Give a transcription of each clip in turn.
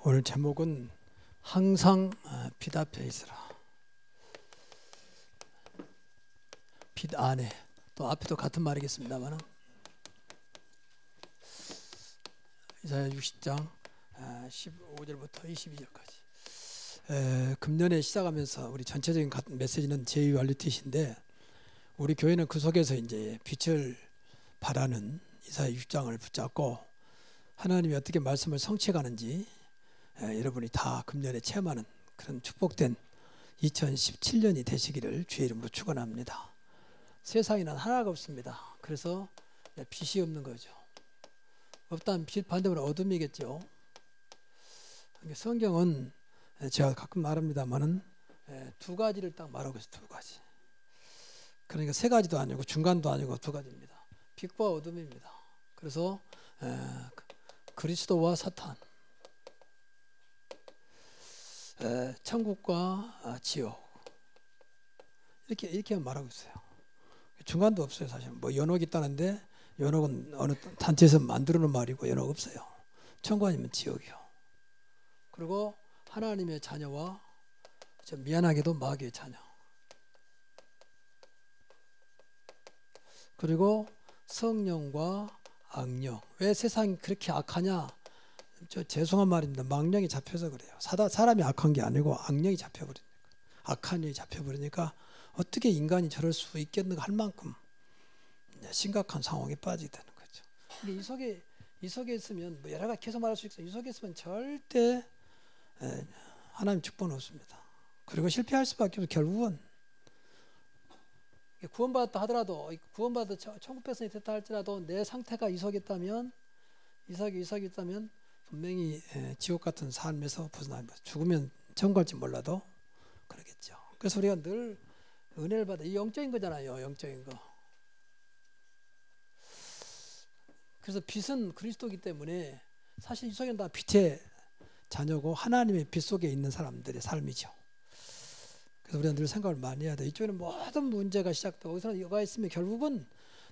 오늘 제목은 항상 빛 앞에 있으라. 빛 안에, 또 앞에도 같은 말이겠습니다만 이사야 60장 15절부터 22절까지 금년에 시작하면서 우리 전체적인 메시지는 제이왈리티신데 우리 교회는 그 속에서 이제 빛을 바라는 이사야 60장을 붙잡고 하나님이 어떻게 말씀을 성취해가는지 여러분이 다 금년에 체험하는 그런 축복된 2017년이 되시기를 주의 이름으로 축원합니다. 세상에는 하나가 없습니다. 그래서 빛이 없는 거죠. 없다면 빛 반대로 어둠이겠죠. 성경은 제가 가끔 말합니다만은 두 가지를 딱 말하고 있어요. 두 가지. 그러니까 세 가지도 아니고 중간도 아니고 두 가지입니다. 빛과 어둠입니다. 그래서 그리스도와 사탄, 천국과 지옥, 이렇게 말하고 있어요. 중간도 없어요. 사실 뭐 연옥이 있다는데 연옥은 어느 단체에서 만들어 놓은 말이고 연옥 없어요. 천국 아니면 지옥이요. 그리고 하나님의 자녀와 미안하게도 마귀의 자녀, 그리고 성령과 악령. 왜 세상이 그렇게 악하냐? 죄송한 말입니다. 망령이 잡혀서 그래요. 사람이 악한 게 아니고 악령이 잡혀버리니까, 악한 영이 잡혀버리니까 어떻게 인간이 저럴 수 있겠는가 할 만큼 심각한 상황에 빠지게 되는 거죠. 이 속에 있으면 뭐 여러 가지 계속 말할 수 있어요. 이 속에 있으면 절대 하나님 축복은 없습니다. 그리고 실패할 수밖에 없어요. 결국은 구원받았다 하더라도, 구원받아 천국 백성이 됐다 할지라도 내 상태가 이 속에 있다면, 이 속에 있다면 분명히 지옥 같은 삶에서 벗어나는 거죠. 죽으면 천국 갈지 몰라도 그러겠죠. 그래서 우리가 늘 은혜를 받아, 이 영적인 거잖아요. 영적인 거. 그래서 빛은 그리스도이기 때문에 사실 이 속에는 다 빛의 자녀고 하나님의 빛 속에 있는 사람들의 삶이죠. 그래서 우리가 늘 생각을 많이 해야 돼. 이쪽에는 모든 문제가 시작되고 거기서는 이거가 있으면 결국은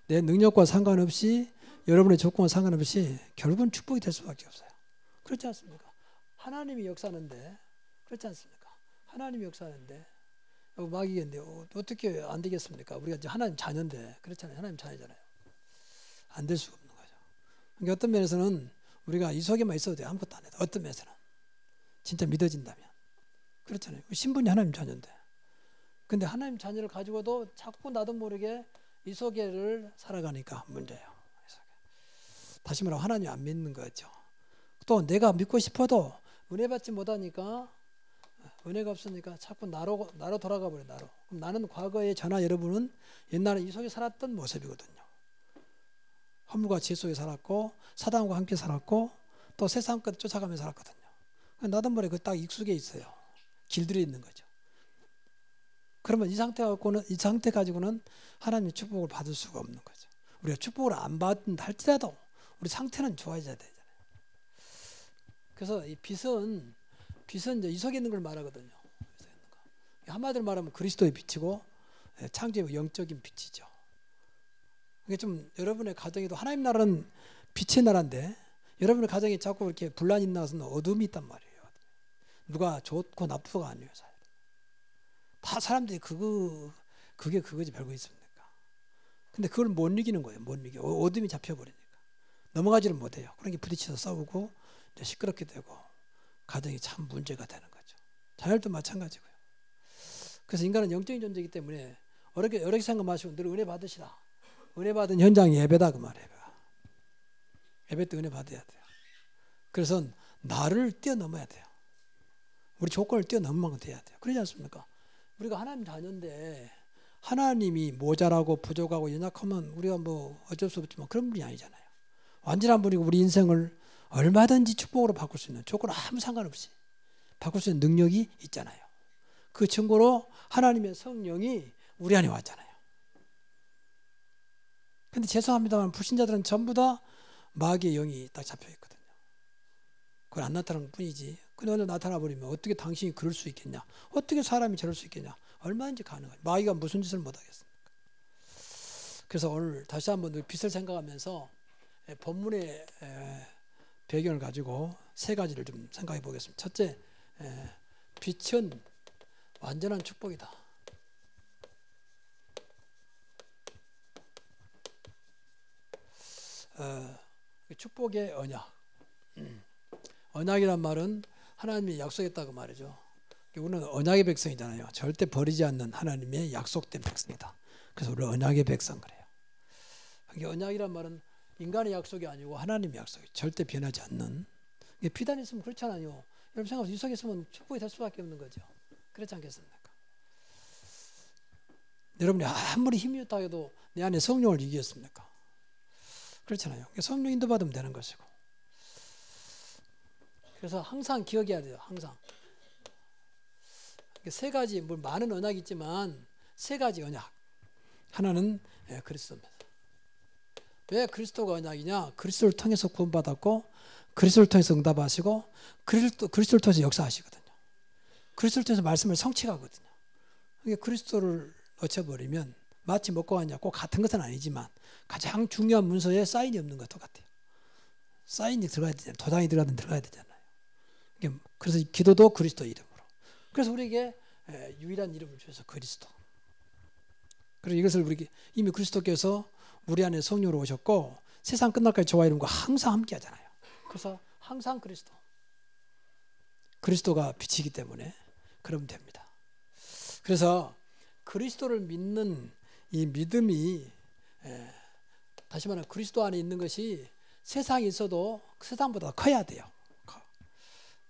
내 능력과 상관없이, 여러분의 조건과 상관없이 결국은 축복이 될 수밖에 없어요. 그렇지 않습니까? 하나님이 역사하는데, 그렇지 않습니까? 하나님이 역사하는데 마귀인데 어떻게 안 되겠습니까? 우리가 이제 하나님 자녀인데, 그렇잖아요. 하나님 자녀잖아요. 안 될 수가 없는 거죠. 그러니까 어떤 면에서는 우리가 이 속에만 있어도 돼요. 아무것도 안 해도. 어떤 면에서는 진짜 믿어진다면 그렇잖아요. 신분이 하나님 자녀인데, 근데 하나님 자녀를 가지고도 자꾸 나도 모르게 이 속에를 살아가니까 문제예요. 다시 말하면 하나님 안 믿는 거죠. 또 내가 믿고 싶어도 은혜 받지 못하니까, 은혜가 없으니까 자꾸 나로 돌아가 버려요. 나로. 그럼 나는 과거에 저나 여러분은 옛날에 이 속에 살았던 모습이거든요. 허물과 죄 속에 살았고 사단과 함께 살았고 또 세상 것 쫓아가며 살았거든요. 나도 모르게 그 딱 익숙해 있어요. 길들여 있는 거죠. 그러면 이 상태 가지고는 하나님의 축복을 받을 수가 없는 거죠. 우리가 축복을 안 받는다 할지라도 우리 상태는 좋아져야 되잖아요. 그래서 이 빛은 이제 이 속에 있는 걸 말하거든요. 한마디로 말하면 그리스도의 빛이고 창조의 영적인 빛이죠. 이게 좀 여러분의 가정에도, 하나님 나라는 빛의 나라인데 여러분의 가정에 자꾸 이렇게 분란이 나서 어둠이 있단 말이에요. 누가 좋고 나쁘가 아니에요. 다 사람들이 그게 그거지 별거 있습니까? 근데 그걸 못 이기는 거예요. 못 이겨. 어둠이 잡혀버리니까 넘어가지를 못해요. 그러니까 부딪혀서 싸우고 이제 시끄럽게 되고 가정이 참 문제가 되는 거죠. 자녀도 마찬가지고요. 그래서 인간은 영적인 존재이기 때문에 어렵게 생각하시고 늘 은혜 받으시라. 은혜 받은 현장이 예배다 그 말이에요. 예배 때 은혜 받아야 돼요. 그래서 나를 뛰어넘어야 돼요. 우리 조건을 뛰어넘은 만큼 돼야 돼요. 그러지 않습니까? 우리가 하나님 자녀인데 하나님이 모자라고 부족하고 연약하면 우리가 뭐 어쩔 수 없지만 그런 분이 아니잖아요. 완전한 분이고 우리 인생을 얼마든지 축복으로 바꿀 수 있는, 조건 아무 상관없이 바꿀 수 있는 능력이 있잖아요. 그 증거로 하나님의 성령이 우리 안에 왔잖아요. 근데 죄송합니다만 불신자들은 전부 다 마귀의 영이 딱 잡혀 있거든요. 그걸 안 나타나는 뿐이지. 근데 오늘 나타나 버리면 어떻게 당신이 그럴 수 있겠냐? 어떻게 사람이 저럴 수 있겠냐? 얼마든지 가능해요. 마귀가 무슨 짓을 못 하겠습니까? 그래서 오늘 다시 한번 빛을 생각하면서 본문의 배경을 가지고 세 가지를 좀 생각해 보겠습니다. 첫째, 빛은 완전한 축복이다. 축복의 언약. 언약이란 말은 하나님이 약속했다고 말이죠. 우리는 언약의 백성이잖아요. 절대 버리지 않는 하나님의 약속된 백성이다. 그래서 우리는 언약의 백성 그래요. 언약이란 말은 인간의 약속이 아니고 하나님의 약속이 절대 변하지 않는. 비단 있으면 그렇잖아요. 여러분 생각하세요. 유석이 있으면 축복이 될 수밖에 없는 거죠. 그렇지 않겠습니까? 여러분이 아무리 힘이 있다 해도 내 안에 성령을 이기겠습니까? 그렇잖아요. 성령 인도받으면 되는 것이고. 그래서 항상 기억해야 돼요. 항상. 세 가지, 뭐 많은 언약이 있지만 세 가지 언약. 하나는 그리스도입니다. 왜 그리스도가 언약이냐? 그리스도를 통해서 구원받았고 그리스도를 통해서 응답하시고 그리스도를 통해서 역사하시거든요. 그리스도를 통해서 말씀을 성취하거든요. 그리스도를 놓쳐버리면 마치 먹고 왔냐 꼭 같은 것은 아니지만 가장 중요한 문서에 사인이 없는 것도 같아요. 사인이 들어가야 되잖아요. 도장이 들어가야 되잖아요. 그래서 기도도 그리스도 이름으로. 그래서 우리에게 유일한 이름을 주셔서 그리스도. 그리고 이것을 우리 이미 그리스도께서 우리 안에 성령으로 오셨고 세상 끝날까지 저와 이름과 항상 함께 하잖아요. 그래서 항상 그리스도가 빛이기 때문에 그러면 됩니다. 그래서 그리스도를 믿는 이 믿음이 다시 말하면 그리스도 안에 있는 것이 세상에 있어도 세상보다 커야 돼요.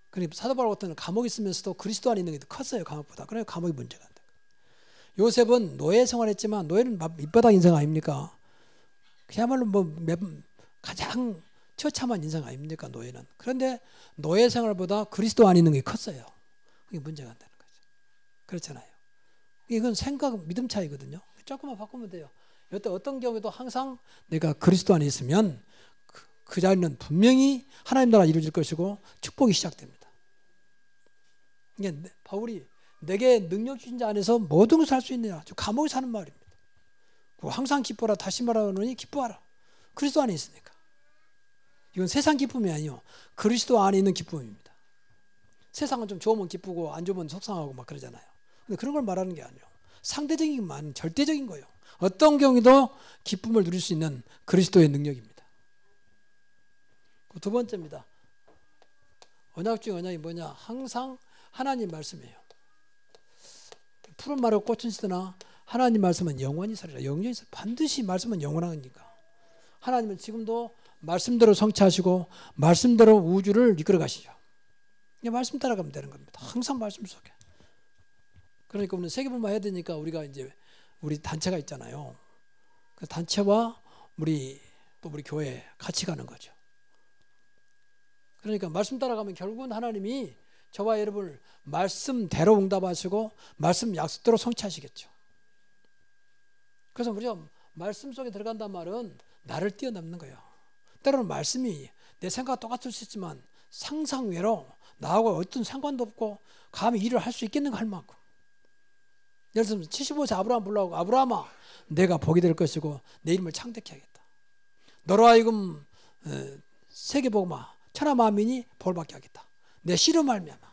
그러니까 사도 바울 같은 감옥에 있으면서도 그리스도 안에 있는 게 더 컸어요. 감옥보다. 그래서 감옥이 문제가 안 돼요. 요셉은 노예 생활했지만 노예는 밑바닥 인생 아닙니까? 그야말로 가장 처참한 인생 아닙니까? 노예는. 그런데 노예 생활보다 그리스도 안에 있는 게 컸어요. 그게 문제가 안 되는 거죠. 그렇잖아요. 이건 생각, 믿음 차이거든요. 조금만 바꾸면 돼요. 어떤 경우에도 항상 내가 그리스도 안에 있으면 그 자리는 분명히 하나님 나라 이루어질 것이고 축복이 시작됩니다. 이게 바울이 내게 능력 주신 자 안에서 모든 것을 할 수 있느냐. 감옥에서 하는 말입니다. 항상 기뻐라. 다시 말하노니 기뻐하라. 그리스도 안에 있으니까. 이건 세상 기쁨이 아니요. 그리스도 안에 있는 기쁨입니다. 세상은 좀 좋으면 기쁘고 안 좋으면 속상하고 막 그러잖아요. 근데 그런 걸 말하는 게 아니에요. 상대적인 것만 절대적인 거예요. 어떤 경우에도 기쁨을 누릴 수 있는 그리스도의 능력입니다. 두 번째입니다. 언약 중에 언약이 뭐냐? 항상 하나님 말씀이에요. 푸른 말에 꽃은 시드나 하나님 말씀은 영원히 살리라. 영원히 반드시 말씀은 영원하니까. 하나님은 지금도 말씀대로 성취하시고 말씀대로 우주를 이끌어 가시죠. 말씀 따라가면 되는 겁니다. 항상 말씀 속에. 그러니까 우리는 세계분만 해야 되니까 우리가 이제 우리 단체가 있잖아요. 그 단체와 우리 교회 같이 가는 거죠. 그러니까 말씀 따라가면 결국은 하나님이 저와 여러분을 말씀대로 응답하시고 말씀 약속대로 성취하시겠죠. 그래서 우리가 말씀 속에 들어간단 말은 나를 뛰어넘는 거예요. 때로는 말씀이 내 생각과 똑같을 수 있지만 상상 외로 나하고 어떤 상관도 없고 감히 일을 할 수 있겠는가 할 만큼. 예를 들면 75세 아브라함 불러오고 아브라함아 내가 복이 될 것이고 내 이름을 창대케 하겠다. 너로 하여금 세계복음화 천하 만민이 복을 받게 하겠다. 내 씨로 말미암아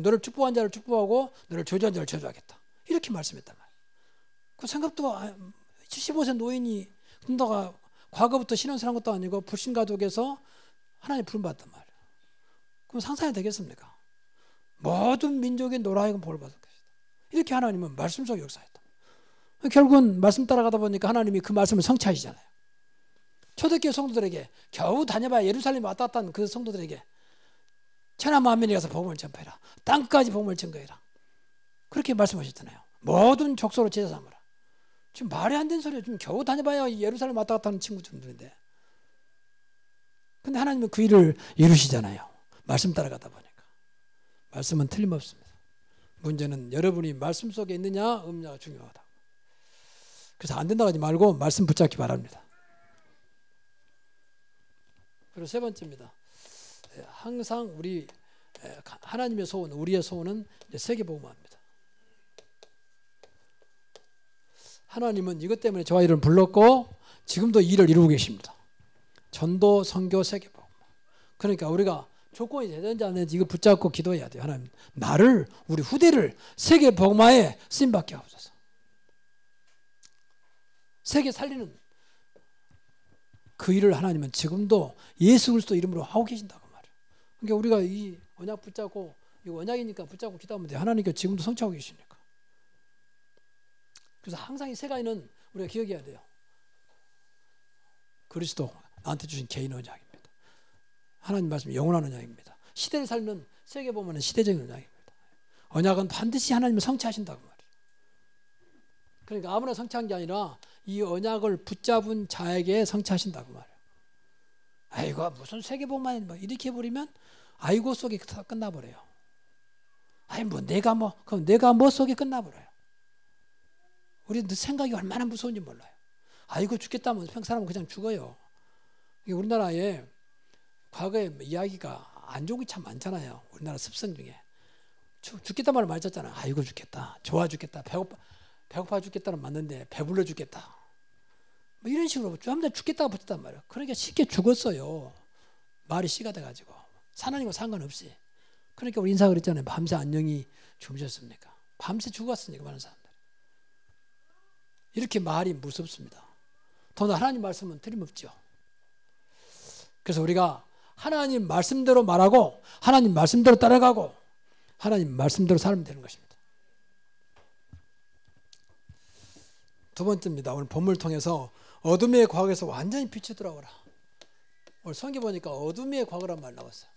너를 축복한 자를 축복하고 너를 저주한 자를 저주하겠다. 이렇게 말씀했단 말이에요. 그 생각도 75세 노인이 근다가 과거부터 신앙생활 한 것도 아니고 불신 가족에서 하나님 부름 받단 말이에요. 그럼 상상이 되겠습니까? 모든 민족의 너로 하여금 복을 받을 것이다. 이렇게 하나님은 말씀 속에 역사했다. 결국은 말씀 따라가다 보니까 하나님이 그 말씀을 성취하시잖아요. 초대교회 성도들에게 겨우 다녀봐야 예루살렘에 왔다 갔다 하는 그 성도들에게 천하 만민에 가서 복음을 전파해라. 땅까지 복음을 증거해라. 그렇게 말씀하셨잖아요. 모든 족속으로 제자 삼으라. 지금 말이 안 되는 소리예요. 좀 겨우 다녀봐야 예루살렘 왔다 갔다 하는 친구들인데. 근데 하나님은 그 일을 이루시잖아요. 말씀 따라가다 보니까. 말씀은 틀림없습니다. 문제는 여러분이 말씀 속에 있느냐 없느냐가 중요하다. 그래서 안 된다고 하지 말고 말씀 붙잡기 바랍니다. 그리고 세 번째입니다. 항상 우리 하나님의 소원, 우리의 소원은 세계복음화입니다. 하나님은 이것 때문에 저와 이를 불렀고 지금도 일을 이루고 계십니다. 전도, 선교, 세계복음. 그러니까 우리가 조건이 되든지 안 되든지 이거 붙잡고 기도해야 돼요. 하나님, 나를, 우리 후대를 세계 복음화에 쓰임받게 하옵소서. 세계 살리는 그 일을 하나님은 지금도 예수 그리스도 이름으로 하고 계신다고 말이에요. 그러니까 우리가 이 언약 붙잡고, 이 언약이니까 붙잡고 기도하면 돼요. 하나님께 지금도 성취하고 계시니까. 그래서 항상 이 세 가지는 우리가 기억해야 돼요. 그리스도 나한테 주신 개인 언약입니다. 하나님 말씀 영원한 언약입니다. 시대를 살면 세계 보면은 시대적인 언약입니다. 언약은 반드시 하나님을 성취하신다고 말이에요. 그러니까 아무나 성취한 게 아니라 이 언약을 붙잡은 자에게 성취하신다고 말이에요. 아이고 무슨 세계복만 뭐 이렇게 해버리면 아이고 속에 끝나버려요. 아니 뭐 그럼 내가 뭐 속에 끝나버려요. 우리 생각이 얼마나 무서운지 몰라요. 아이고 죽겠다면 사람은 그냥 죽어요. 우리나라에 과거에 이야기가 안 좋은 게 참 많잖아요. 우리나라 습성 중에 죽겠다 말을 많이 썼잖아요. 아이고 죽겠다, 좋아 죽겠다, 배고파 죽겠다는 맞는데 배불러 죽겠다, 뭐 이런 식으로 좀 더 죽겠다가 붙었단 말이에요. 그러니까 쉽게 죽었어요. 말이 씨가 돼가지고 사는 거 상관없이. 그러니까 우리 인사 그랬잖아요. 밤새 안녕히 주무셨습니까? 밤새 죽었으니까 많은 사람들. 이렇게 말이 무섭습니다. 더나 하나님 말씀은 틀림없죠. 그래서 우리가 하나님 말씀대로 말하고 하나님 말씀대로 따라가고 하나님 말씀대로 살면 되는 것입니다. 두 번째입니다. 오늘 본문을 통해서 어둠의 과거에서 완전히 빛이 들어오라. 오늘 성경 보니까 어둠의 과거란 말 나왔어요.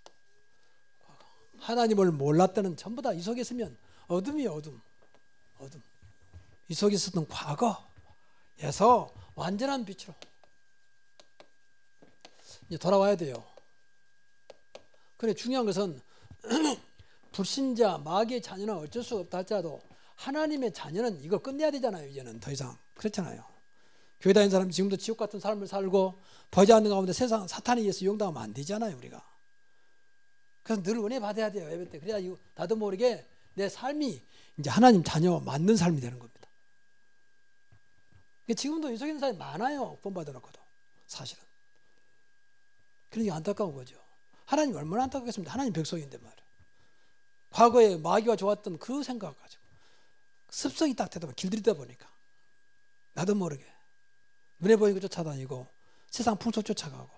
하나님을 몰랐다는 전부 다 이 속에 있으면 어둠이에요. 어둠. 이 속에 있었던 과거에서 완전한 빛으로 이제 돌아와야 돼요. 그래 중요한 것은 불신자, 마귀의 자녀는 어쩔 수 없다 할지라도 하나님의 자녀는 이거 끝내야 되잖아요. 이제는 더 이상 그렇잖아요. 교회 다니는 사람이 지금도 지옥 같은 삶을 살고 버지 않는 가운데 세상 사탄에 의해서 이용당하면 안 되잖아요. 우리가. 그래서 늘 은혜 받아야 돼요. 예배 때. 그래야 나도 모르게 내 삶이 이제 하나님 자녀 맞는 삶이 되는 겁니다. 지금도 이 속에 있는 사람이 많아요. 본받아놓고도 사실은. 그러니까 안타까운 거죠. 하나님 얼마나 안타깝겠습니까? 하나님 백성인데 말이에요. 과거에 마귀가 좋았던 그 생각 가지고 습성이 딱 되다 보면 길들이다 보니까 나도 모르게 눈에 보이는 거 쫓아다니고 세상 풍속 쫓아가고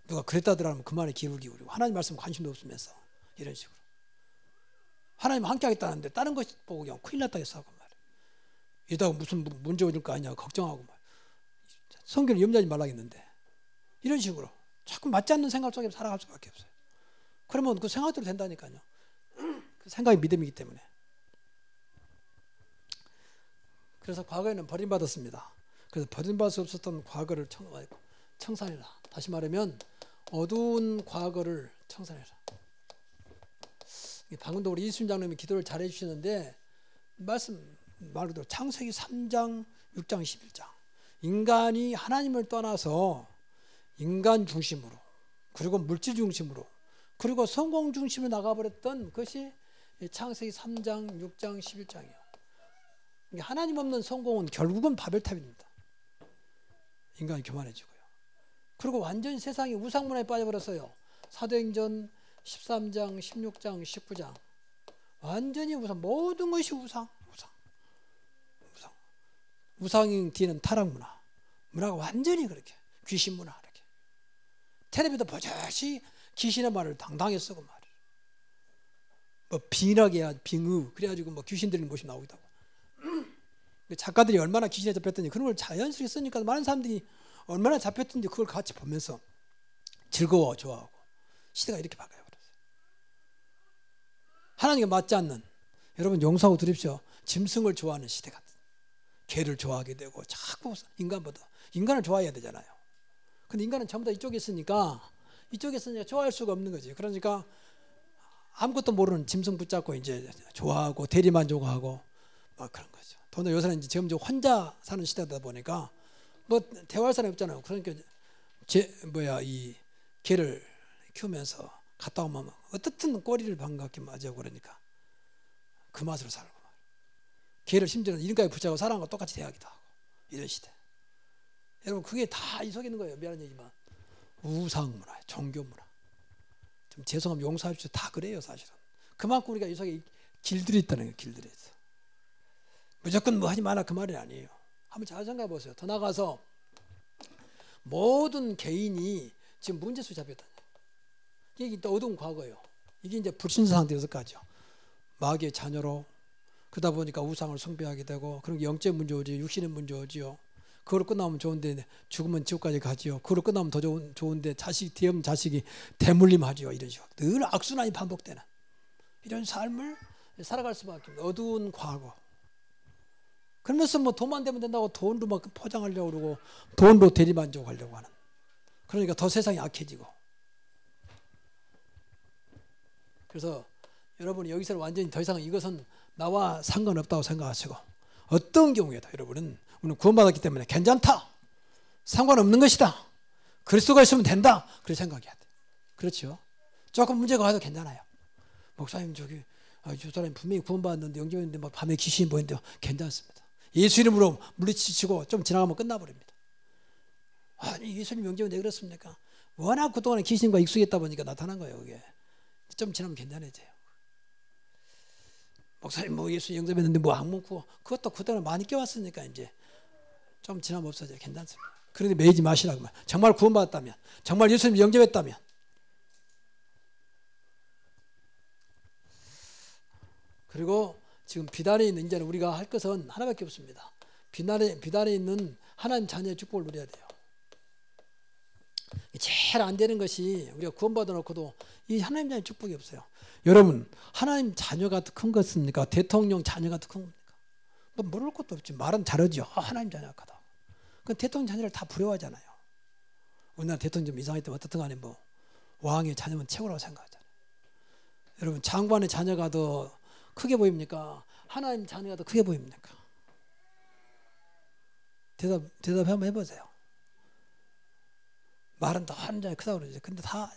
누가 그랬다더라면 그 말에 귀를 기울이고 하나님 말씀 관심도 없으면서 이런 식으로 하나님 함께 하겠다는데 다른 것 보고 그냥 큰일 났다 했어 하고 말이에요. 이러다가 무슨 문제 오질 거 아니냐 걱정하고 말이에요. 성경을 염려하지 말라겠는데 이런 식으로 자꾸 맞지 않는 생각 속에 살아갈 수밖에 없어요. 그러면 그 생각대로 된다니까요. 그 생각이 믿음이기 때문에. 그래서 과거에는 버림받았습니다. 그래서 버림받을 수 없었던 과거를 청산해라. 다시 말하면 어두운 과거를 청산해라. 방금도 우리 이순 장님이 기도를 잘 해주시는데 말씀 말 그대로 창세기 3장, 6장, 11장 인간이 하나님을 떠나서 인간 중심으로 그리고 물질 중심으로 그리고 성공 중심으로 나가버렸던 것이 창세기 3장, 6장, 11장이에요. 하나님 없는 성공은 결국은 바벨탑입니다. 인간이 교만해지고요. 그리고 완전히 세상이 우상문화에 빠져버렸어요. 사도행전 13장, 16장, 19장 완전히 우상, 모든 것이 우상인 뒤는 타락문화, 문화가 완전히 그렇게 귀신문화 이렇게. 텔레비도 버젓이 귀신의 말을 당당히 쓰고 말이에요. 뭐 빙하게야 빙의 그래가지고 뭐 귀신 들리는 모습 나오기도 하고. 작가들이 얼마나 귀신에 잡혔더니 그런 걸 자연스럽게 쓰니까 많은 사람들이 얼마나 잡혔든지 그걸 같이 보면서 즐거워 좋아하고 시대가 이렇게 바뀌어버렸어요. 하나님과 맞지 않는 여러분 용서하고 드립시오. 짐승을 좋아하는 시대 같은 개를 좋아하게 되고 자꾸 인간을 좋아해야 되잖아요. 근데 인간은 전부 다 이쪽에 있으니까 좋아할 수가 없는 거지. 그러니까 아무것도 모르는 짐승 붙잡고 이제 좋아하고 대리만족하고 막 그런 거죠. 더군다나 요새는 이제 지금 혼자 사는 시대다 보니까 뭐 대화할 사람이 없잖아요. 그러니까 이 개를 키우면서 갔다 오면 어떻든 꼬리를 반갑게 맞아 그러니까 그 맛으로 살고 개를 심지어는 이름까지 붙잡고 사람과 똑같이 대하기도 하고 이런 시대. 여러분 그게 다 이 속에 있는 거예요. 미안한 얘기지만 우상문화, 종교문화. 좀 죄송하면 용서해 주세요. 다 그래요 사실은. 그만큼 우리가 이 속에 길들이 있다는 거예요. 길들이 있어. 무조건 뭐 하지 마라 그 말이 아니에요. 한번 잘 생각해 보세요. 더 나가서 모든 개인이 지금 문제 속에 잡혔다는 거예요. 이게 또 어두운 과거예요. 이게 이제 불신자 상태에서까지요. 마귀의 자녀로 그러다 보니까 우상을 숭배하게 되고 그런 게 영적 문제 오지 육신의 문제 오지요. 그걸 끝나면 좋은데 죽으면 지옥까지 가지요. 그걸 끝나면 더 좋은데 자식 뒤에 없는 자식이 대물림하지요. 이런 식으로 늘 악순환이 반복되는 이런 삶을 살아갈 수밖에 없는 어두운 과거. 그러면서 뭐 돈만 되면 된다고 돈으로 막 포장하려고 그러고 돈으로 대리만족하려고 하는. 그러니까 더 세상이 악해지고. 그래서 여러분이 여기서 완전히 더 이상 이것은 나와 상관없다고 생각하시고 어떤 경우에도 여러분은 우리는 구원받았기 때문에 괜찮다. 상관없는 것이다. 그리스도가 있으면 된다. 그렇게 생각해야 돼. 그렇죠. 조금 문제가 와도 괜찮아요. 목사님 저기 저 사람이 분명히 구원받았는데 영접했는데 막 밤에 귀신이 보이는데 괜찮습니다. 예수 이름으로 물리치고 좀 지나가면 끝나버립니다. 아니 예수님 영접은 왜 그렇습니까? 워낙 그동안에 귀신과 익숙했다 보니까 나타난 거예요. 그게. 좀 지나면 괜찮아져요. 목사님 뭐 예수 영접했는데 뭐 악몽 꾸고 그것도 그동안 많이 껴왔으니까 이제 좀 지나면 없어져요. 괜찮습니다. 그런데 매이지 마시라고 말. 정말 구원받았다면 정말 예수님 영접했다면 그리고 지금 비단에 있는 이제는 우리가 할 것은 하나밖에 없습니다. 비단에 있는 하나님 자녀의 축복을 누려야 돼요. 제일 안 되는 것이 우리가 구원받아 놓고도 이 하나님 자녀의 축복이 없어요. 여러분 하나님 자녀가 더 큰 것입니까? 대통령 자녀가 더 큰 겁니까? 뭐 모를 것도 없지. 말은 잘하죠. 하나님 자녀가 크다. 그 대통령 자녀를 다 부러워하잖아요. 우리나라 대통령 좀 이상했다면 어떻든 간에 뭐 왕의 자녀면 최고라고 생각하잖아요. 여러분 장관의 자녀가 더 크게 보입니까? 하나님 자녀가 더 크게 보입니까? 대답 한번 해보세요. 말은 더 하나님 자녀가 크다고 그러죠. 근데 다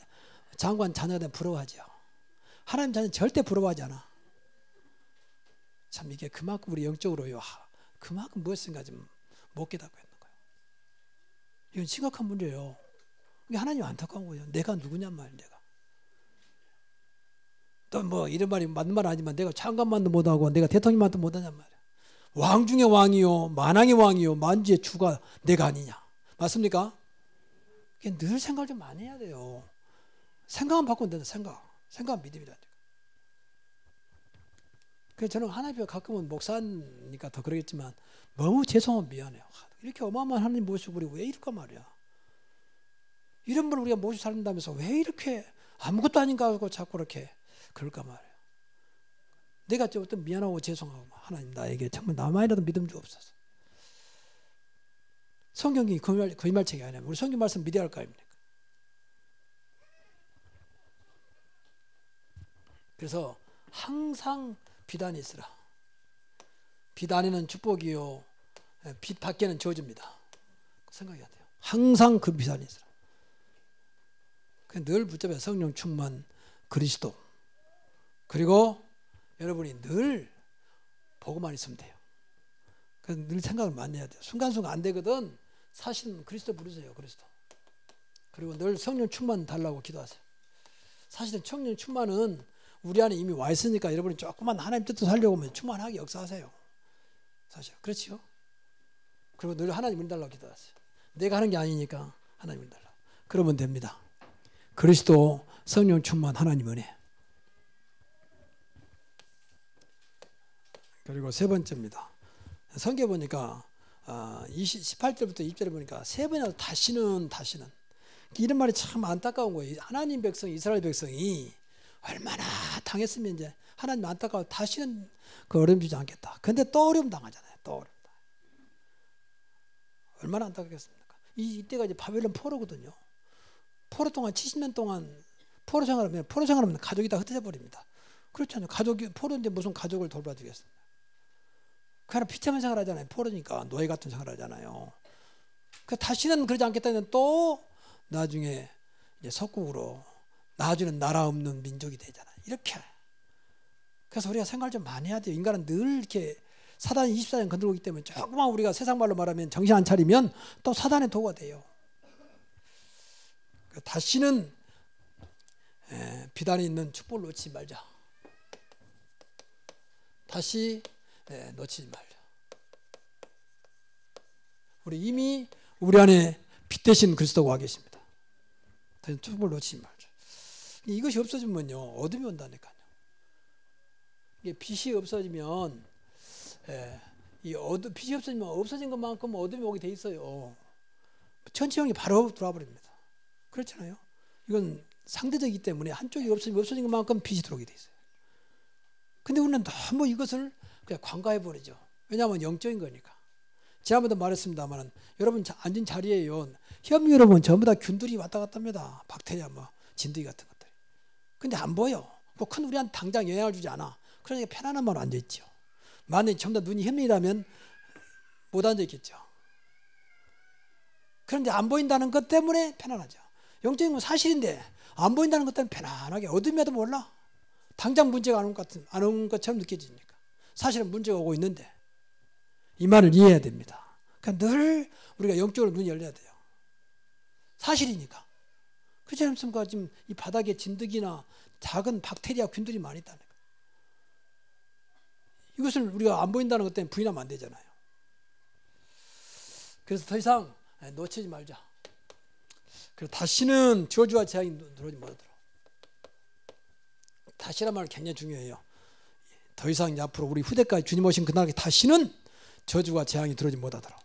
장관 자녀가 되면 부러워하죠. 하나님 자녀는 절대 부러워하지 않아. 참 이게 그만큼 우리 영적으로요. 그만큼 무엇인가 좀 못 깨닫고 있는 거예요. 이건 심각한 문제예요. 이게 하나님 안타까운 거예요. 내가 누구냔 말이야. 내가. 또 뭐 이런 말이 맞는 말 아니지만 내가 장관만도 못하고 내가 대통령만도 못하냔 말이야. 왕 중의 왕이요 만왕의 왕이요 만주의 주가 내가 아니냐. 맞습니까? 늘 생각을 좀 많이 해야 돼요. 생각만 바꾸면 된다. 생각은 믿음이라니까. 그래서 저는 하나님 앞에 가끔은 목사니까 더 그러겠지만 너무 죄송하면 미안해요. 이렇게 어마어마한 하나님 모시고 우리 왜 이럴까 말이야. 이런 분을 우리가 모시고 살린다면서 왜 이렇게 아무것도 아닌가 하고 자꾸 이렇게 그럴까 말이에요. 내가 좀 어떤 미안하고 죄송하고 하나님 나에게 정말 나만이라도 믿음 주옵소서. 성경이 거짓말책이 아니야. 우리 성경 말씀 믿어야 할 거 아닙니까? 그래서 항상 비단이 있으라. 비단에는 축복이요 빛 밖에는 저주입니다. 생각해야 돼요. 항상 그 비단이 있으라. 늘 붙잡아야 성령 충만 그리스도 그리고 여러분이 늘 보고만 있으면 돼요. 그래서 늘 생각을 많이 해야 돼요. 순간순간 안 되거든. 사실은 그리스도 부르세요. 그리스도. 그리고 늘 성령 충만 달라고 기도하세요. 사실은 성령 충만은 우리 안에 이미 와 있으니까 여러분이 조금만 하나님 뜻대로 살려고 하면 충만하게 역사하세요. 사실 그렇죠. 그리고 늘 하나님 을 달라고 기도하세요. 내가 하는 게 아니니까 하나님 을 달라고. 그러면 됩니다. 그리스도 성령 충만 하나님 은혜. 그리고 세 번째입니다. 성경 보니까 18절부터 20절에 보니까 세 번이나 다시는 이런 말이 참 안타까운 거예요. 하나님 백성 이스라엘 백성이 얼마나 당했으면 이제 하나님 안타까워 다시는 그 어려움 주지 않겠다. 근데 또 어려움 당하잖아요. 또 어려움 당해. 얼마나 안타깝겠습니까? 이때가 이제 바벨론 포로거든요. 포로 동안 70년 동안 포로 생활하면 가족이 다 흩어져 버립니다. 그렇잖아요. 가족이 포로인데 무슨 가족을 돌봐주겠습니까? 그냥 비참한 생활하잖아요. 포로니까 노예 같은 생활하잖아요. 그 다시는 그러지 않겠다는 또 나중에 이제 석국으로 나중에는 나라 없는 민족이 되잖아요. 이렇게. 그래서 우리가 생각을 좀 많이 해야 돼요. 인간은 늘 이렇게 사단이 24년 건들고 있기 때문에 조금만 우리가 세상 말로 말하면 정신 안 차리면 또 사단의 도가 돼요. 다시는 비단이 있는 축복을 놓치지 말자. 다시 놓치지 말자. 우리 이미 우리 안에 빛 대신 그리스도가 와 계십니다. 다시 축복을 놓치지 말자. 이것이 없어지면요 어둠이 온다니까요. 이게 빛이 없어지면 빛이 없어지면 없어진 것만큼 어둠이 오게 돼 있어요. 천체형이 바로 들어와 버립니다. 그렇잖아요. 이건 상대적이기 때문에 한쪽이 없어진 것만큼 빛이 들어오게 돼 있어요. 근데 우리는 너무 이것을 그냥 관가해 버리죠. 왜냐하면 영적인 거니까. 지난번도 말했습니다만 여러분 앉은 자리에요. 현미 여러분 전부 다 균들이 왔다 갔다 합니다. 박테리아 진드기 같은 것들. 근데 안 보여. 큰 우리한테 당장 영향을 주지 않아. 그러니까 편안한 마음으로 앉아 있죠. 만약에 전부 다 눈이 현미라면 못 앉아 있겠죠. 그런데 안 보인다는 것 때문에 편안하죠. 영적인 건 사실인데 안 보인다는 것 때문에 편안하게 어둠에도 몰라. 당장 문제가 안 온 것처럼 느껴지니까. 사실은 문제가 오고 있는데 이 말을 이해해야 됩니다. 그러니까 늘 우리가 영적으로 눈이 열려야 돼요. 사실이니까. 그렇지 않습니까? 지금 이 바닥에 진드기나 작은 박테리아 균들이 많이 있다는 거예요. 이것을 우리가 안 보인다는 것 때문에 부인하면 안 되잖아요. 그래서 더 이상 놓치지 말자. 그래서 다시는 저주와 재앙이 들어오지 못하도록. 다시란 말 굉장히 중요해요. 더 이상 앞으로 우리 후대까지 주님 오신 그날에 다시는 저주와 재앙이 들어오지 못하도록.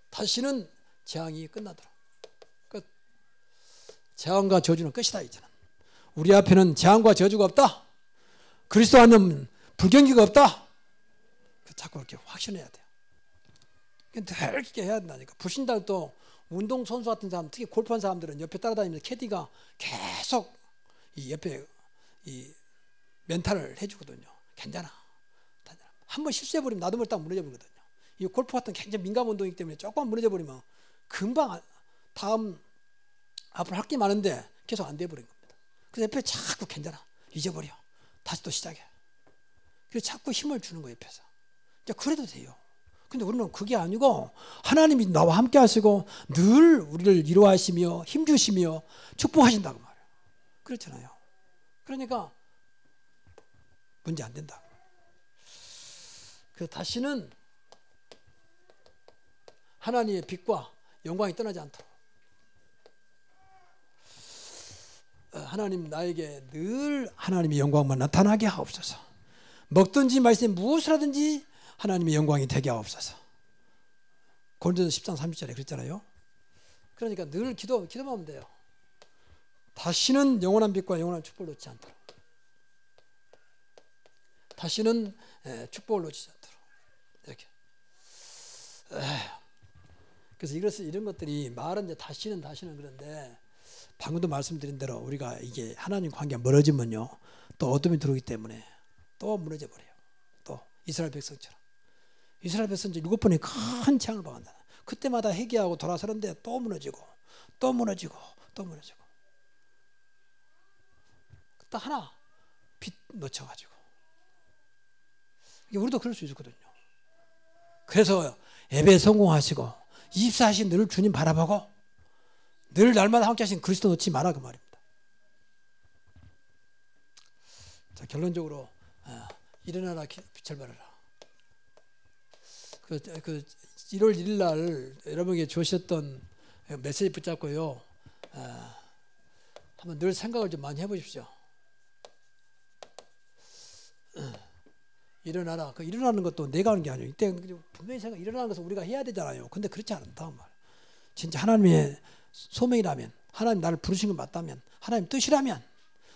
다시는 재앙이 끝나도록. 끝. 재앙과 저주는 끝이다 이제는. 우리 앞에는 재앙과 저주가 없다. 그리스도 안에는 불경기가 없다. 자꾸 이렇게 확신해야 돼요. 늘 이렇게 해야 된다니까. 불신자도 운동선수 같은 사람, 특히 골프한 사람들은 옆에 따라다니면서 캐디가 계속 이 옆에 이 멘탈을 해주거든요. 괜찮아. 한번 실수해버리면 나도 모르게 딱 무너져버리거든요. 이 골프 같은 굉장히 민감 운동이기 때문에 조금만 무너져버리면 금방 다음 앞으로 할 게 많은데 계속 안 돼버린 겁니다. 그래서 옆에 자꾸 괜찮아. 잊어버려. 다시 또 시작해. 그래서 자꾸 힘을 주는 거예요, 옆에서. 이제 그래도 돼요. 근데 우리는 그게 아니고 하나님이 나와 함께 하시고 늘 우리를 위로하시며 힘주시며 축복하신다고 말해요. 그렇잖아요. 그러니까 문제 안 된다. 그 다시는 하나님의 빛과 영광이 떠나지 않도록. 하나님 나에게 늘 하나님의 영광만 나타나게 하옵소서. 먹든지 마시든지 무엇을 하든지 하나님의 영광이 되게 하옵소서. 고린도서 10장 30절에 그랬잖아요. 그러니까 늘 기도만 하면 돼요. 다시는 영원한 빛과 영원한 축복을 놓지 않도록. 다시는 축복을 놓치지 않도록. 이렇게. 그래서 이런 것들이 말은 이제 다시는 그런데 방금도 말씀드린 대로 우리가 이게 하나님 관계가 멀어지면요. 또 어둠이 들어오기 때문에 또 무너져 버려요. 또 이스라엘 백성처럼. 이스라엘 백성들이 7번의 큰 재앙을 받는다. 그때마다 회개하고 돌아서는데 또 무너지고 또 무너지고 또 무너지고. 또 하나 빛 놓쳐가지고. 우리도 그럴 수 있었거든요. 그래서 예배 성공하시고 24시간 늘 주님 바라보고 늘 날마다 함께 하신 그리스도 놓지 마라 그 말입니다. 자, 결론적으로 일어나라 빛을 발하라. 그 1월 1일 날 여러분에게 주셨던 메시지 붙잡고요. 한번 늘 생각을 좀 많이 해보십시오. 일어나라. 그 일어나는 것도 내가 하는 게 아니에요. 이때 분명히 일어나는 것은 우리가 해야 되잖아요. 근데 그렇지 않다 말. 진짜 하나님의 소명이라면, 하나님 나를 부르신 건 맞다면, 하나님 뜻이라면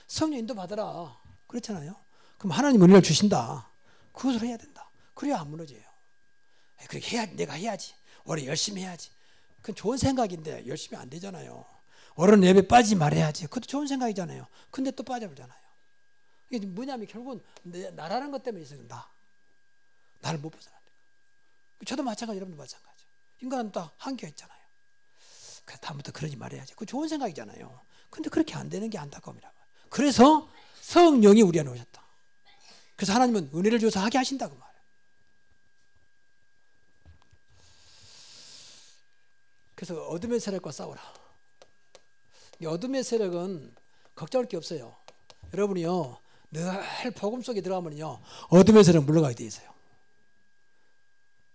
성령 인도 받으라. 그렇잖아요. 그럼 하나님 은혜를 주신다. 그것을 해야 된다. 그래야 안 무너져요. 그렇게 내가 해야지. 올해 열심히 해야지. 그건 좋은 생각인데 열심히 안 되잖아요. 올해는 예배 빠지지 말아야지. 그것도 좋은 생각이잖아요. 근데 또 빠져버리잖아요. 이게 뭐냐면 결국은 나라는 것 때문에 있어요. 나를 못 벗어나는 거예요. 저도 마찬가지, 여러분도 마찬가지. 인간은 딱 한계가 있잖아요. 그래서 다음부터 그러지 말아야지. 그거 좋은 생각이잖아요. 근데 그렇게 안 되는 게 안타까움이란 말이에요. 그래서 성령이 우리 안에 오셨다. 그래서 하나님은 은혜를 줘서 하게 하신다고 말이에요. 그래서 어둠의 세력과 싸우라. 이 어둠의 세력은 걱정할 게 없어요. 여러분이요 늘 복음 속에 들어가면요 어둠의 세력 물러가게 돼 있어요.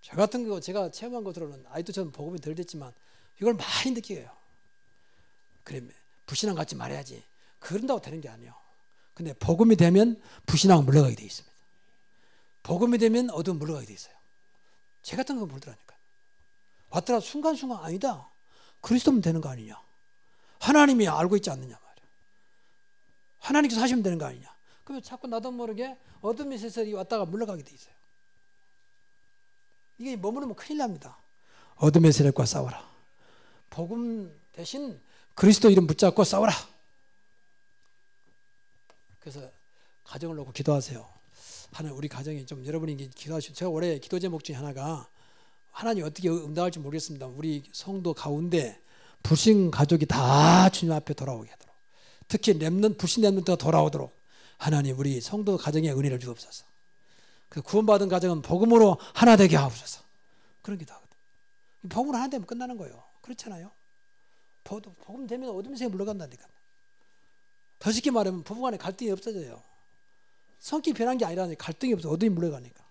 저 같은 거 제가 체험한 것으로는 아직도 저는 복음이 덜 됐지만 이걸 많이 느껴요. 그래 불신앙 갖지 말아야지. 그런다고 되는 게 아니에요. 근데 복음이 되면 불신앙은 물러가게 돼 있습니다. 복음이 되면 어둠은 물러가게 돼 있어요. 제 같은 거 물더라니까. 왔더라 순간순간 아니다. 그리스도면 되는 거 아니냐. 하나님이 알고 있지 않느냐 말이야. 하나님께서 하시면 되는 거 아니냐. 그러면 자꾸 나도 모르게 어둠의 세력이 왔다가 물러가게 돼 있어요. 이게 머무르면 큰일 납니다. 어둠의 세력과 싸워라. 복음 대신 그리스도 이름 붙잡고 싸워라. 그래서 가정을 놓고 기도하세요. 하나님 우리 가정이 좀 여러분이 기도하시고 제가 올해 기도 제목 중에 하나가 하나님 어떻게 응답할지 모르겠습니다. 우리 성도 가운데 불신 가족이 다 주님 앞에 돌아오게 하도록 특히 불신 렘넌트가 돌아오도록 하나님 우리 성도 가정에 은혜를 주옵소서. 그 구원받은 가정은 복음으로 하나 되게 하옵소서. 그런 기도하거든. 복음으로 하나 되면 끝나는 거예요. 그렇잖아요. 복음 되면 어둠의 세력이 물러간다니까. 더 쉽게 말하면 부부간에 갈등이 없어져요. 성격이 변한 게 아니라 갈등이 없어 어둠이 물러가니까.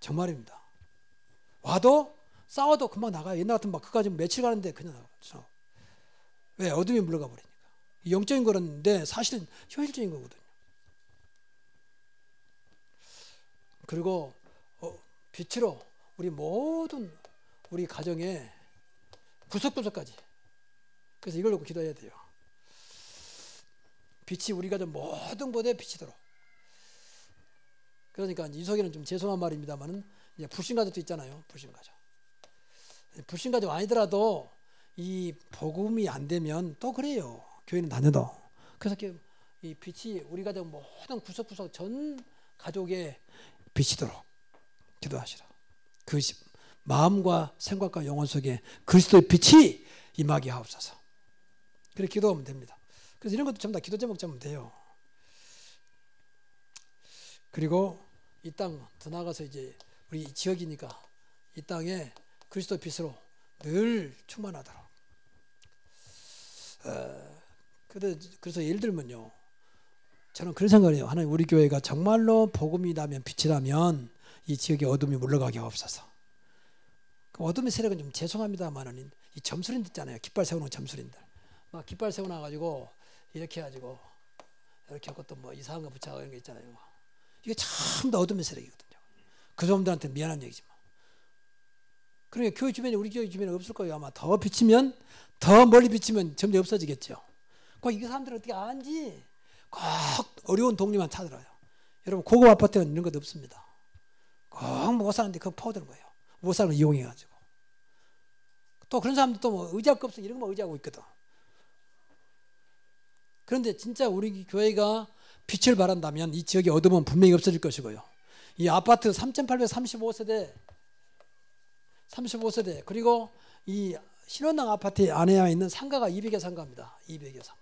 정말입니다. 와도 싸워도 금방 나가요. 옛날 같으면 막 그까지 며칠 가는데 그냥 나가죠. 왜? 어둠이 물러가 버리니까. 영적인 거는데 사실은 현실적인 거거든요. 그리고 빛으로 우리 모든 우리 가정의 구석구석까지. 그래서 이걸 놓고 기도해야 돼요. 빛이 우리 가정 모든 곳에 비치도록. 그러니까 이속에는 좀 죄송한 말입니다만은 이제 불신가족도 있잖아요. 불신가족. 불신가족 아니더라도 이 복음이 안 되면 또 그래요. 교회는 다녀도. 그래서 이 빛이 우리 가정 모든 구석구석 전 가족에 비치도록 기도하시라. 그 마음과 생각과 영혼 속에 그리스도의 빛이 임하게 하옵소서. 그렇게 기도하면 됩니다. 그래서 이런 것도 전부 다 기도 제목 잡으면 돼요. 그리고 이 땅 더 나가서 이제 우리 지역이니까 이 땅에 그리스도 빛으로 늘 충만하도록. 그래서 예를 들면요. 저는 그런 생각을 해요. 하나님 우리 교회가 정말로 복음이라면 빛이라면 이 지역에 어둠이 물러가게 하옵소서. 그 어둠의 세력은 좀 죄송합니다만은 이 점술인들 있잖아요. 깃발 세우는 점술인들. 막 깃발 세워놔가지고 이렇게 해가지고 이렇게 하고 또 뭐 이상한 거 붙여가지고 이런 거 있잖아요. 이게 참 더 어둠의 세력이거든요. 그 사람들한테 미안한 얘기지만. 그러니까 교회 주변에 우리 교회 주변에 없을 거예요. 아마 더 비치면 더 멀리 비치면 점점 없어지겠죠. 꼭 이 사람들은 어떻게 아는지 꼭 어려운 동네만 찾아들어요. 여러분 고급 아파트는 이런 것도 없습니다. 꼭 못 사는데 그거 퍼오는 거예요. 못 사는 걸 이용해가지고. 또 그런 사람들 또 뭐 의지할 거 없어 이런 거만 의지하고 있거든. 그런데 진짜 우리 교회가 빛을 발한다면 이 지역의 어둠은 분명히 없어질 것이고요. 이 아파트 3,835세대 그리고 이 신원당 아파트 안에 있는 상가가 200여 상가입니다. 200여 상가.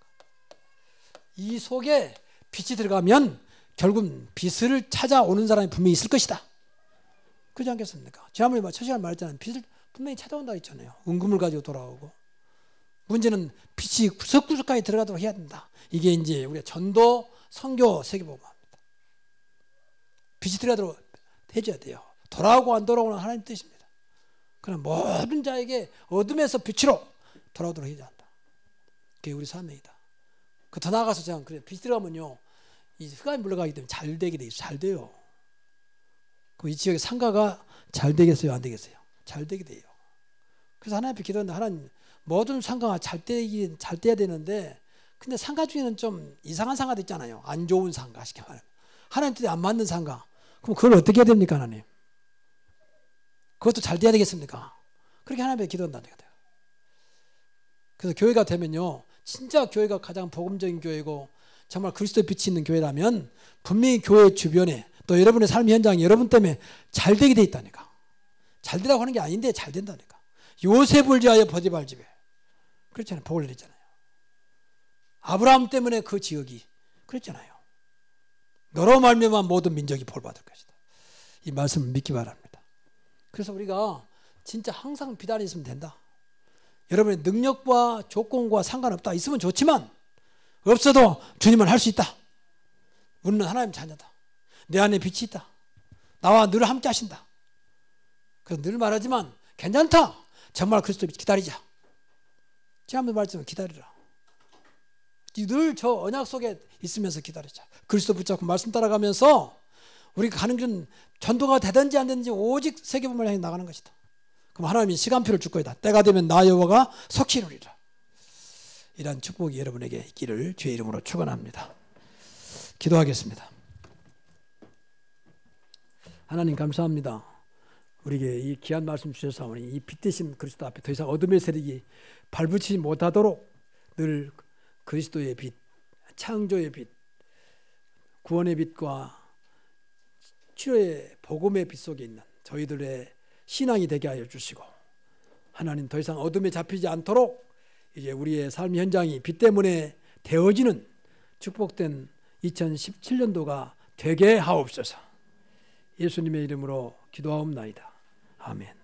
이 속에 빛이 들어가면 결국 빛을 찾아오는 사람이 분명히 있을 것이다. 그렇지 않겠습니까? 지난번에 첫 시간 말했잖아요. 빛을 분명히 찾아온다고 했잖아요. 은금을 가지고 돌아오고. 문제는 빛이 구석구석까지 들어가도록 해야 된다. 이게 이제 우리가 전도, 선교, 세계복음화입니다. 빛이 들어가도록 해줘야 돼요. 돌아오고 안 돌아오는 하나님 뜻입니다. 그러나 모든 자에게 어둠에서 빛으로 돌아오도록 해야 한다. 그게 우리 사명이다. 그 더 나아가서 제가 그래 빛이 들어가면요, 이 흑암이 물러가기 때문에 잘 되게 돼 있어요. 잘 돼요. 그럼 이 지역의 상가가 잘 되겠어요, 안 되겠어요? 잘 되게 돼요. 그래서 하나님 앞에 기도하는데 하나님 모든 상가가 잘 돼야 되는데, 근데 상가 중에는 좀 이상한 상가도 있잖아요. 안 좋은 상가, 쉽게 말하면 하나님 뜻에 안 맞는 상가. 그럼 그걸 어떻게 해야 됩니까, 하나님? 그것도 잘 돼야 되겠습니까? 그렇게 하나님 앞에 기도한다는 거예요. 그래서 교회가 되면요, 진짜 교회가 가장 복음적인 교회고 정말 그리스도의 빛이 있는 교회라면 분명히 교회 주변에 또 여러분의 삶 현장이 여러분 때문에 잘 되게 돼 있다니까. 잘 되라고 하는 게 아닌데 잘 된다니까. 요셉을 위하여 보디발 집에, 그렇잖아요. 복을 내렸잖아요. 아브라함 때문에 그 지역이 그랬잖아요. 너로 말미암아 모든 민족이 볼 받을 것이다. 이 말씀을 믿기 바랍니다. 그래서 우리가 진짜 항상 비단이 있으면 된다. 여러분의 능력과 조건과 상관없다. 있으면 좋지만 없어도 주님은 할 수 있다. 우리는 하나님 자녀다. 내 안에 빛이 있다. 나와 늘 함께 하신다. 그래서 늘 말하지만 괜찮다. 정말 그리스도 기다리자. 지난번 말씀 기다리라. 늘 저 언약 속에 있으면서 기다리자. 그리스도 붙잡고 말씀 따라가면서 우리가 가는 길은 전도가 되든지 안 되든지 오직 세계복음을 향해 나가는 것이다. 그럼 하나님이 시간표를 줄 거이다. 때가 되면 나 여호와가 속히 이루리라. 이러한 축복이 여러분에게 있기를 주의 이름으로 축원합니다. 기도하겠습니다. 하나님 감사합니다. 우리에게 이 귀한 말씀 주셔서오니 이 빛 대신 그리스도 앞에 더 이상 어둠의 세력이 발붙이지 못하도록 늘 그리스도의 빛, 창조의 빛, 구원의 빛과 치료의 복음의 빛 속에 있는 저희들의 신앙이 되게 하여 주시고 하나님 더 이상 어둠에 잡히지 않도록 이제 우리의 삶 현장이 빛 때문에 되어지는 축복된 2017년도가 되게 하옵소서. 예수님의 이름으로 기도하옵나이다. 아멘.